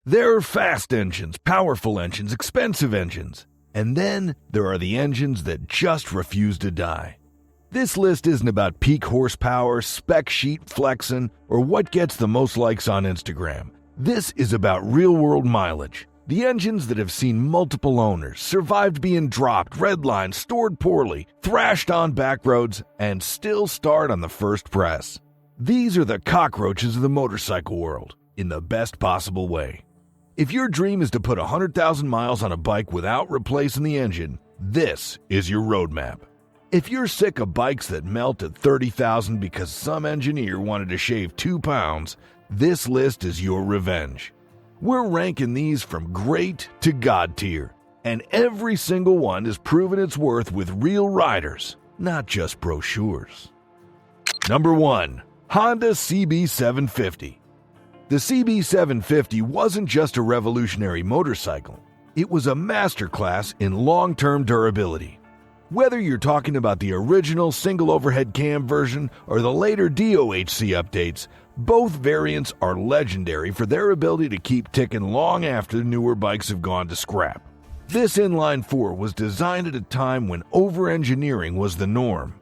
There are fast engines, powerful engines, expensive engines. And then there are the engines that just refuse to die. This list isn't about peak horsepower, spec sheet flexing, or what gets the most likes on Instagram. This is about real-world mileage. The engines that have seen multiple owners, survived being dropped, redlined, stored poorly, thrashed on back roads, and still start on the first press. These are the cockroaches of the motorcycle world, in the best possible way. If your dream is to put 100,000 miles on a bike without replacing the engine, this is your roadmap. If you're sick of bikes that melt at 30,000 because some engineer wanted to shave 2 pounds, this list is your revenge. We're ranking these from great to God tier, and every single one has proven its worth with real riders, not just brochures. Number 1. Honda CB750. The CB750 wasn't just a revolutionary motorcycle, it was a masterclass in long-term durability. Whether you're talking about the original single overhead cam version or the later DOHC updates, both variants are legendary for their ability to keep ticking long after newer bikes have gone to scrap. This inline-4 was designed at a time when over-engineering was the norm.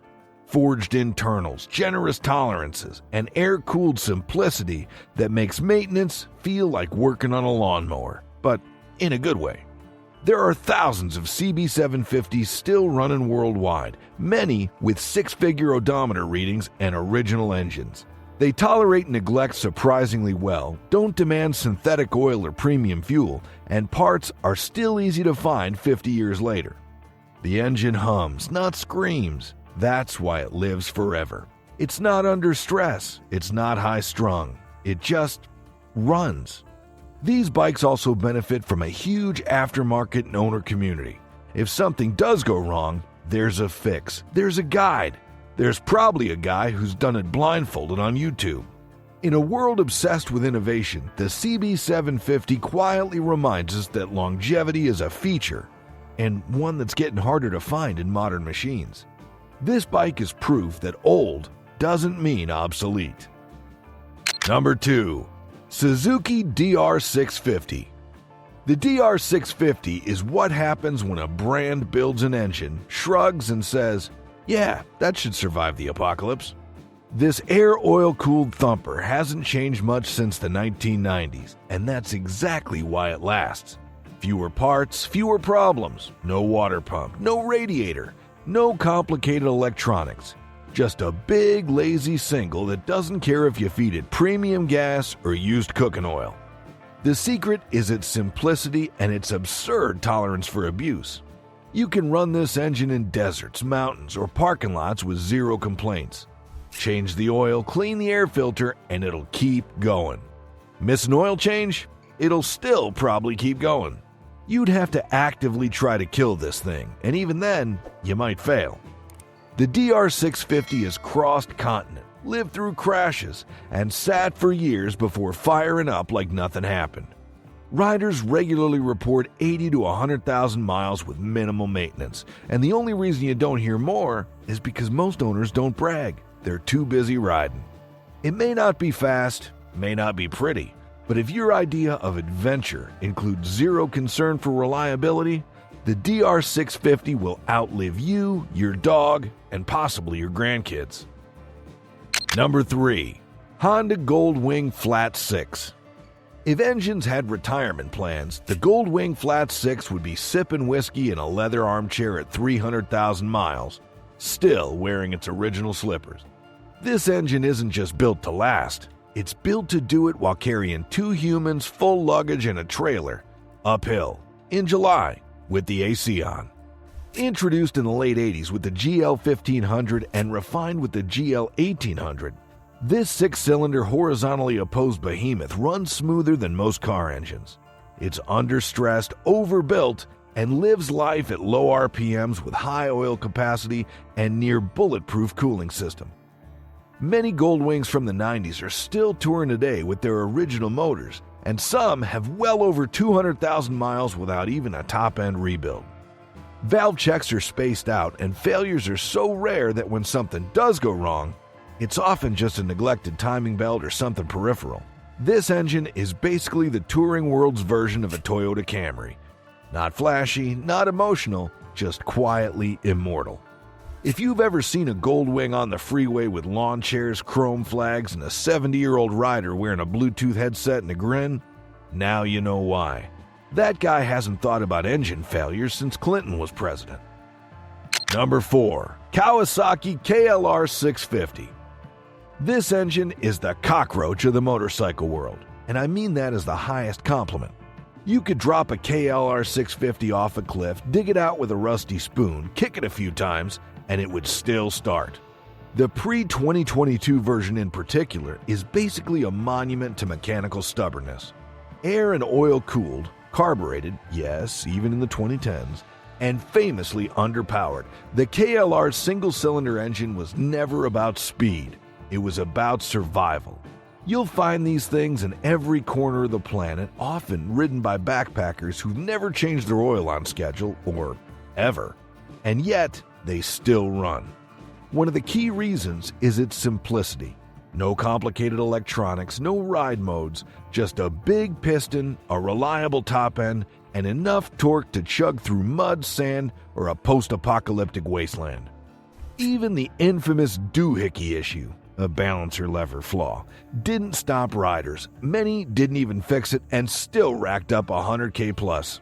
Forged internals, generous tolerances, and air-cooled simplicity that makes maintenance feel like working on a lawnmower, but in a good way. There are thousands of CB750s still running worldwide, many with 6-figure odometer readings and original engines. They tolerate neglect surprisingly well, don't demand synthetic oil or premium fuel, and parts are still easy to find 50 years later. The engine hums, not screams. That's why it lives forever. It's not under stress, it's not high-strung, it just runs. These bikes also benefit from a huge aftermarket and owner community. If something does go wrong, there's a fix, there's a guide. There's probably a guy who's done it blindfolded on YouTube. In a world obsessed with innovation, the CB750 quietly reminds us that longevity is a feature, and one that's getting harder to find in modern machines. This bike is proof that old doesn't mean obsolete. Number 2. Suzuki DR650. The DR650 is what happens when a brand builds an engine, shrugs and says, "Yeah, that should survive the apocalypse." This air oil-cooled thumper hasn't changed much since the 1990s, and that's exactly why it lasts. Fewer parts, fewer problems, no water pump, no radiator, no complicated electronics. Just a big, lazy single that doesn't care if you feed it premium gas or used cooking oil. The secret is its simplicity and its absurd tolerance for abuse. You can run this engine in deserts, mountains, or parking lots with zero complaints. Change the oil, clean the air filter, and it'll keep going. Miss an oil change? It'll still probably keep going. You'd have to actively try to kill this thing, and even then, you might fail. The DR650 has crossed continent, lived through crashes, and sat for years before firing up like nothing happened. Riders regularly report 80 to 100,000 miles with minimal maintenance, and the only reason you don't hear more is because most owners don't brag. They're too busy riding. It may not be fast, may not be pretty, but if your idea of adventure includes zero concern for reliability, the DR650 will outlive you, your dog, and possibly your grandkids. Number 3. Honda Goldwing Flat 6. If engines had retirement plans, the Goldwing Flat 6 would be sipping whiskey in a leather armchair at 300,000 miles, still wearing its original slippers. This engine isn't just built to last. It's built to do it while carrying 2 humans, full luggage, and a trailer, uphill, in July, with the AC on. Introduced in the late 80s with the GL1500 and refined with the GL1800, this 6-cylinder horizontally opposed behemoth runs smoother than most car engines. It's understressed, overbuilt, and lives life at low RPMs with high oil capacity and near bulletproof cooling system. Many Goldwings from the 90s are still touring today with their original motors, and some have well over 200,000 miles without even a top-end rebuild. Valve checks are spaced out, and failures are so rare that when something does go wrong, it's often just a neglected timing belt or something peripheral. This engine is basically the touring world's version of a Toyota Camry. Not flashy, not emotional, just quietly immortal. If you've ever seen a gold wing on the freeway with lawn chairs, chrome flags, and a 70-year-old rider wearing a Bluetooth headset and a grin, now you know why. That guy hasn't thought about engine failures since Clinton was president. Number 4. Kawasaki KLR650. This engine is the cockroach of the motorcycle world, and I mean that as the highest compliment. You could drop a KLR650 off a cliff, dig it out with a rusty spoon, kick it a few times, and it would still start. The pre-2022 version in particular is basically a monument to mechanical stubbornness. Air and oil cooled, carbureted, yes, even in the 2010s, and famously underpowered, the KLR single-cylinder engine was never about speed. It was about survival. You'll find these things in every corner of the planet, often ridden by backpackers who've never changed their oil on schedule, or ever. And yet, they still run. One of the key reasons is its simplicity. No complicated electronics, no ride modes, just a big piston, a reliable top end, and enough torque to chug through mud, sand, or a post-apocalyptic wasteland. Even the infamous doohickey issue, a balancer lever flaw, didn't stop riders. Many didn't even fix it and still racked up $100K plus.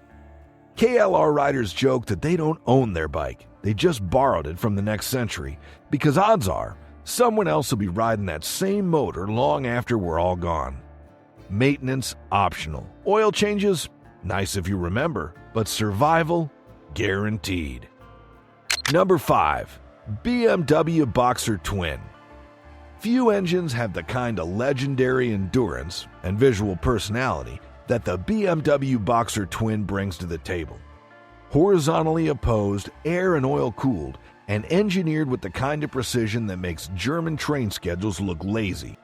KLR riders joke that they don't own their bike. They just borrowed it from the next century, because odds are someone else will be riding that same motor long after we're all gone. Maintenance optional. Oil changes, nice if you remember, but survival guaranteed. Number 5. BMW Boxer Twin. Few engines have the kind of legendary endurance and visual personality that the BMW Boxer Twin brings to the table. Horizontally opposed, air and oil cooled, and engineered with the kind of precision that makes German train schedules look lazy.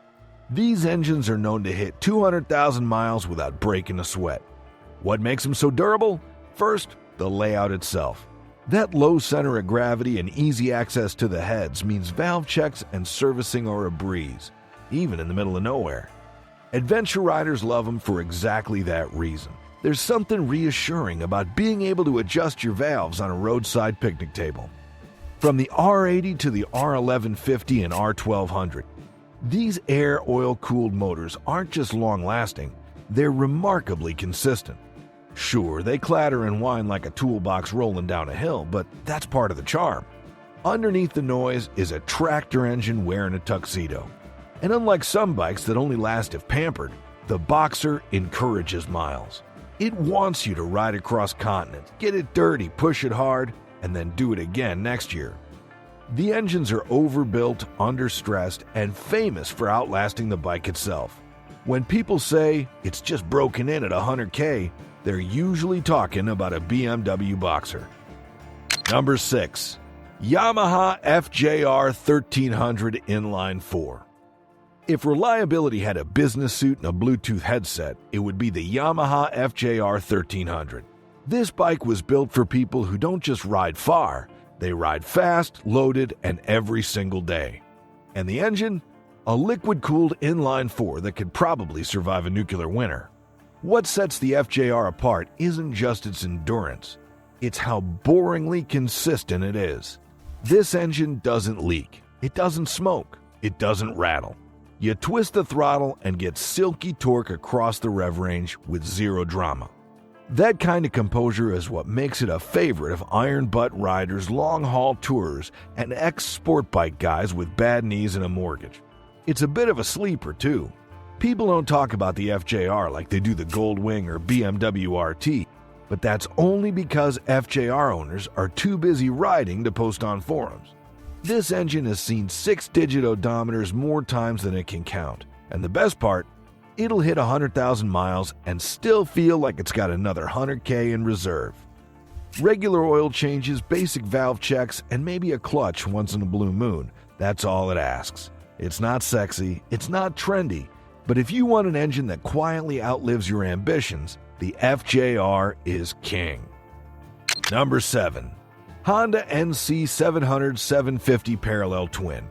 These engines are known to hit 200,000 miles without breaking a sweat. What makes them so durable? First, the layout itself. That low center of gravity and easy access to the heads means valve checks and servicing are a breeze, even in the middle of nowhere. Adventure riders love them for exactly that reason. There's something reassuring about being able to adjust your valves on a roadside picnic table. From the R80 to the R1150 and R1200, these air oil-cooled motors aren't just long-lasting, they're remarkably consistent. Sure, they clatter and whine like a toolbox rolling down a hill, but that's part of the charm. Underneath the noise is a tractor engine wearing a tuxedo. And unlike some bikes that only last if pampered, the Boxer encourages miles. It wants you to ride across continents, get it dirty, push it hard, and then do it again next year. The engines are overbuilt, understressed, and famous for outlasting the bike itself. When people say it's just broken in at 100K, they're usually talking about a BMW Boxer. Number 6. Yamaha FJR1300 Inline 4. If reliability had a business suit and a Bluetooth headset, it would be the Yamaha FJR1300. This bike was built for people who don't just ride far, they ride fast, loaded, and every single day. And the engine? A liquid-cooled inline-4 that could probably survive a nuclear winter. What sets the FJR apart isn't just its endurance, it's how boringly consistent it is. This engine doesn't leak, it doesn't smoke, it doesn't rattle. You twist the throttle and get silky torque across the rev range with zero drama. That kind of composure is what makes it a favorite of iron butt riders, long-haul tourers, and ex-sport bike guys with bad knees and a mortgage. It's a bit of a sleeper, too. People don't talk about the FJR like they do the Goldwing or BMW RT, but that's only because FJR owners are too busy riding to post on forums. This engine has seen 6-digit odometers more times than it can count, and the best part, it'll hit 100,000 miles and still feel like it's got another 100K in reserve. Regular oil changes, basic valve checks, and maybe a clutch once in a blue moon, that's all it asks. It's not sexy, it's not trendy, but if you want an engine that quietly outlives your ambitions, the FJR is king. Number 7. Honda NC700 750 Parallel Twin.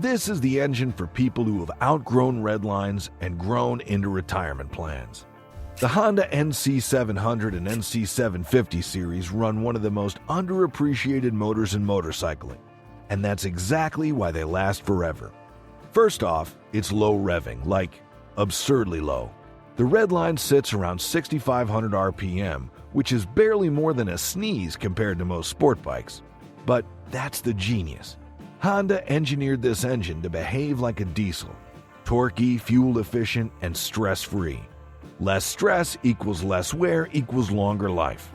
This is the engine for people who have outgrown redlines and grown into retirement plans. The Honda NC700 and NC750 series run one of the most underappreciated motors in motorcycling, and that's exactly why they last forever. First off, it's low revving, like absurdly low. The redline sits around 6,500 RPM, which is barely more than a sneeze compared to most sport bikes. But that's the genius. Honda engineered this engine to behave like a diesel. Torquey, fuel efficient, and stress-free. Less stress equals less wear equals longer life.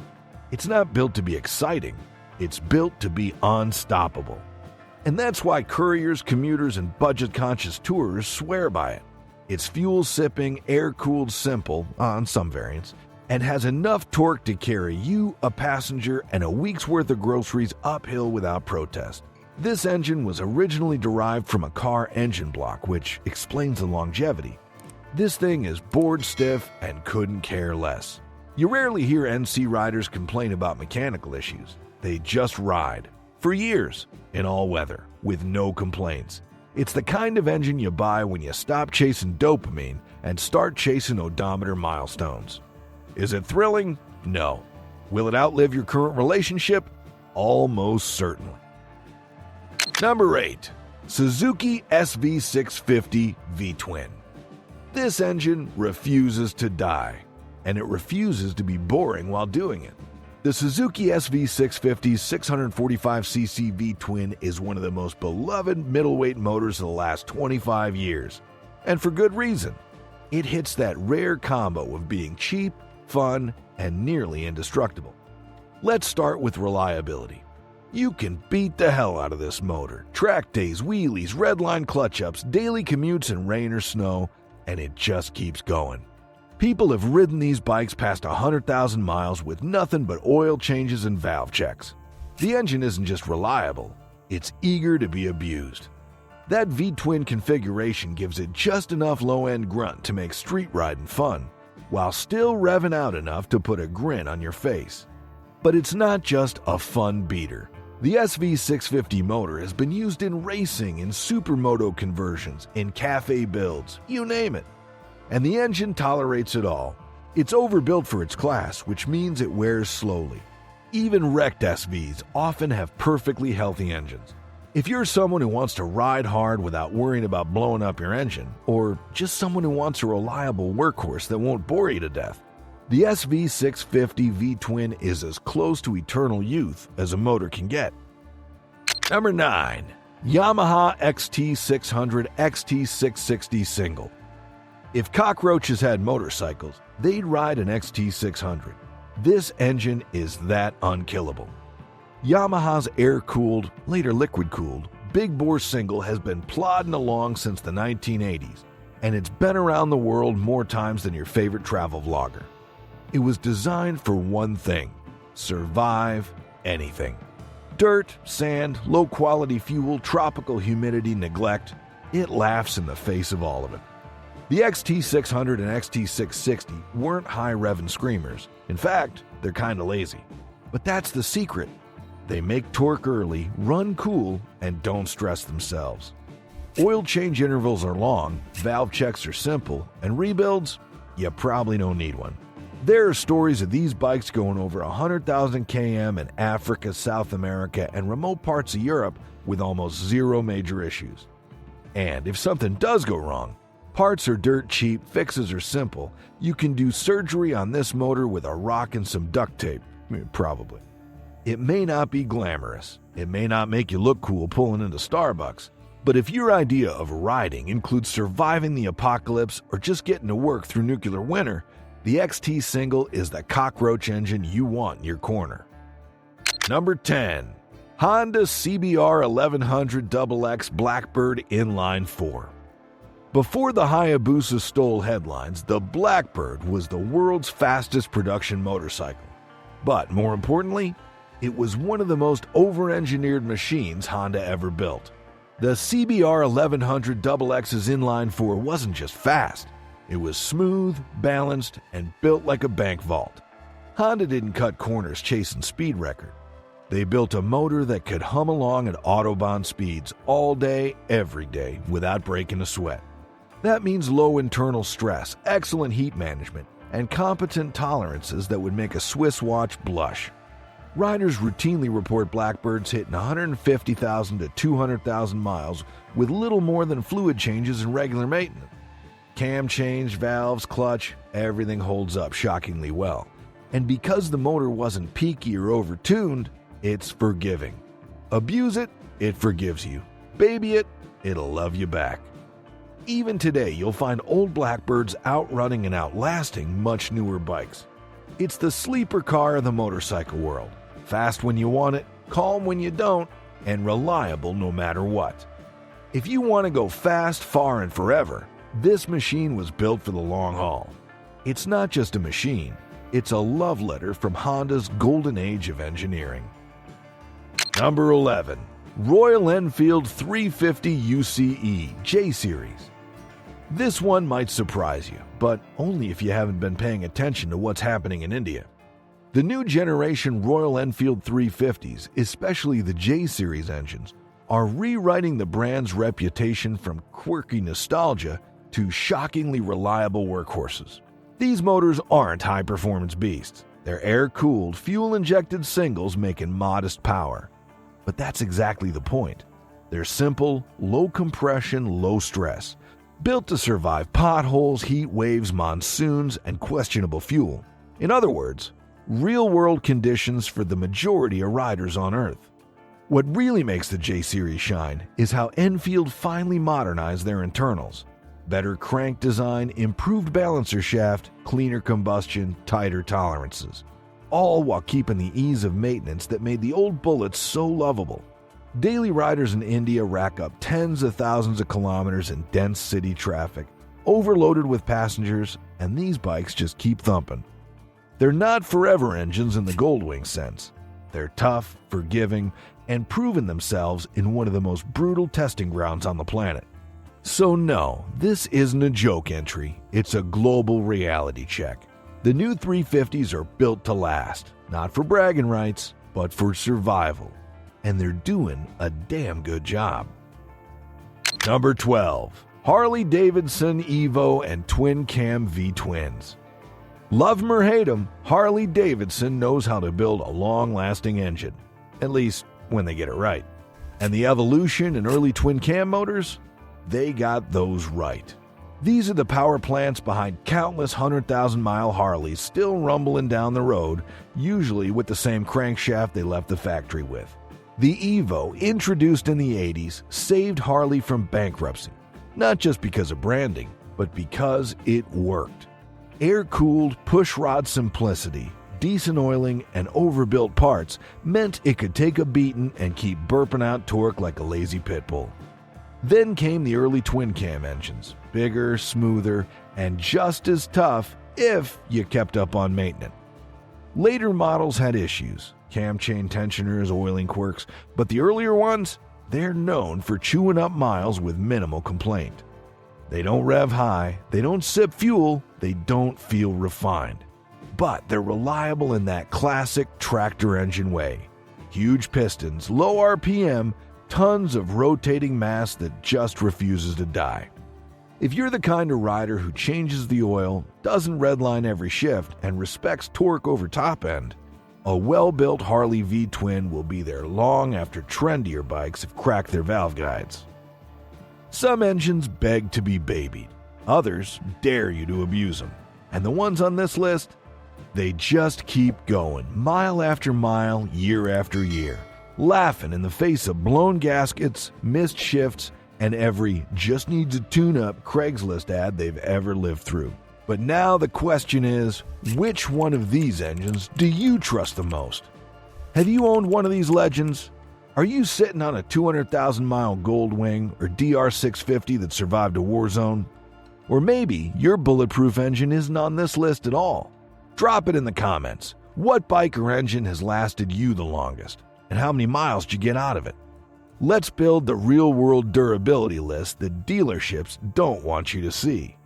It's not built to be exciting, it's built to be unstoppable. And that's why couriers, commuters, and budget-conscious tourers swear by it. It's fuel-sipping, air-cooled simple, on some variants, and has enough torque to carry you, a passenger, and a week's worth of groceries uphill without protest. This engine was originally derived from a car engine block, which explains the longevity. This thing is bored stiff and couldn't care less. You rarely hear NC riders complain about mechanical issues. They just ride. For years, in all weather, with no complaints. It's the kind of engine you buy when you stop chasing dopamine and start chasing odometer milestones. Is it thrilling? No. Will it outlive your current relationship? Almost certainly. Number 8. Suzuki SV650 V-Twin. This engine refuses to die, and it refuses to be boring while doing it. The Suzuki SV650's 645cc V-Twin is one of the most beloved middleweight motors of the last 25 years. And for good reason. It hits that rare combo of being cheap, fun, and nearly indestructible. Let's start with reliability. You can beat the hell out of this motor. Track days, wheelies, redline clutch-ups, daily commutes in rain or snow, and it just keeps going. People have ridden these bikes past 100,000 miles with nothing but oil changes and valve checks. The engine isn't just reliable, it's eager to be abused. That V-twin configuration gives it just enough low-end grunt to make street riding fun, while still revving out enough to put a grin on your face. But it's not just a fun beater. The SV650 motor has been used in racing, in supermoto conversions, in cafe builds, you name it. And the engine tolerates it all. It's overbuilt for its class, which means it wears slowly. Even wrecked SVs often have perfectly healthy engines. If you're someone who wants to ride hard without worrying about blowing up your engine, or just someone who wants a reliable workhorse that won't bore you to death, the SV650 V-Twin is as close to eternal youth as a motor can get. Number 9. Yamaha XT600 XT660 Single. If cockroaches had motorcycles, they'd ride an XT600. This engine is that unkillable. Yamaha's air-cooled, later liquid-cooled, big-bore single has been plodding along since the 1980s, and it's been around the world more times than your favorite travel vlogger. It was designed for one thing: survive anything. Dirt, sand, low-quality fuel, tropical humidity, neglect. It laughs in the face of all of it. The XT600 and XT660 weren't high-revving screamers. In fact, they're kind of lazy. But that's the secret. They make torque early, run cool, and don't stress themselves. Oil change intervals are long, valve checks are simple, and rebuilds? You probably don't need one. There are stories of these bikes going over 100,000 km in Africa, South America, and remote parts of Europe with almost zero major issues. And if something does go wrong, parts are dirt cheap, fixes are simple, you can do surgery on this motor with a rock and some duct tape, probably. It may not be glamorous, it may not make you look cool pulling into Starbucks, but if your idea of riding includes surviving the apocalypse or just getting to work through nuclear winter, the XT Single is the cockroach engine you want in your corner. Number 10. Honda CBR1300 XX Blackbird Inline 4. Before the Hayabusa stole headlines, the Blackbird was the world's fastest production motorcycle. But more importantly, it was one of the most over-engineered machines Honda ever built. The CBR1300 XX's Inline 4 wasn't just fast. It was smooth, balanced, and built like a bank vault. Honda didn't cut corners chasing speed record. They built a motor that could hum along at Autobahn speeds all day, every day, without breaking a sweat. That means low internal stress, excellent heat management, and competent tolerances that would make a Swiss watch blush. Riders routinely report Blackbirds hitting 150,000 to 200,000 miles with little more than fluid changes and regular maintenance. Cam change, valves, clutch, everything holds up shockingly well. And because the motor wasn't peaky or over-tuned, it's forgiving. Abuse it, it forgives you. Baby it, it'll love you back. Even today, you'll find old Blackbirds outrunning and outlasting much newer bikes. It's the sleeper car of the motorcycle world. Fast when you want it, calm when you don't, and reliable no matter what. If you want to go fast, far, and forever, this machine was built for the long haul. It's not just a machine, it's a love letter from Honda's golden age of engineering. Number 11. Royal Enfield 350 UCE J-Series. This one might surprise you, but only if you haven't been paying attention to what's happening in India. The new generation Royal Enfield 350s, especially the J-Series engines, are rewriting the brand's reputation from quirky nostalgia to shockingly reliable workhorses. These motors aren't high-performance beasts. They're air-cooled, fuel-injected singles making modest power. But that's exactly the point. They're simple, low compression, low stress, built to survive potholes, heat waves, monsoons, and questionable fuel. In other words, real-world conditions for the majority of riders on Earth. What really makes the J-Series shine is how Enfield finally modernized their internals. Better crank design, improved balancer shaft, cleaner combustion, tighter tolerances. All while keeping the ease of maintenance that made the old Bullets so lovable. Daily riders in India rack up tens of thousands of kilometers in dense city traffic, overloaded with passengers, and these bikes just keep thumping. They're not forever engines in the Goldwing sense. They're tough, forgiving, and proven themselves in one of the most brutal testing grounds on the planet. So no, this isn't a joke entry, it's a global reality check. The new 350s are built to last, not for bragging rights, but for survival. And they're doing a damn good job. Number 12. Harley-Davidson Evo and twin-cam V-twins. Love 'em or hate 'em, Harley-Davidson knows how to build a long-lasting engine. At least, when they get it right. And the Evolution and early twin-cam motors? They got those right. These are the power plants behind countless 100,000-mile Harleys still rumbling down the road, usually with the same crankshaft they left the factory with. The Evo, introduced in the 80s, saved Harley from bankruptcy, not just because of branding, but because it worked. Air-cooled, push-rod simplicity, decent oiling, and overbuilt parts meant it could take a beating and keep burping out torque like a lazy pit bull. Then came the early twin-cam engines, bigger, smoother, and just as tough if you kept up on maintenance. Later models had issues, cam chain tensioners, oiling quirks, but the earlier ones, they're known for chewing up miles with minimal complaint. They don't rev high, they don't sip fuel, they don't feel refined. But they're reliable in that classic tractor engine way. Huge pistons, low RPM, tons of rotating mass that just refuses to die. If you're the kind of rider who changes the oil, doesn't redline every shift, and respects torque over top end, a well-built Harley V-twin will be there long after trendier bikes have cracked their valve guides. Some engines beg to be babied. Others dare you to abuse them. And the ones on this list, they just keep going, mile after mile, year after year, laughing in the face of blown gaskets, missed shifts, and every just needs a tune-up Craigslist ad they've ever lived through. But now the question is, which one of these engines do you trust the most? Have you owned one of these legends? Are you sitting on a 200,000-mile Goldwing or DR650 that survived a war zone? Or maybe your bulletproof engine isn't on this list at all. Drop it in the comments. What bike or engine has lasted you the longest? And how many miles did you get out of it? Let's build the real-world durability list that dealerships don't want you to see.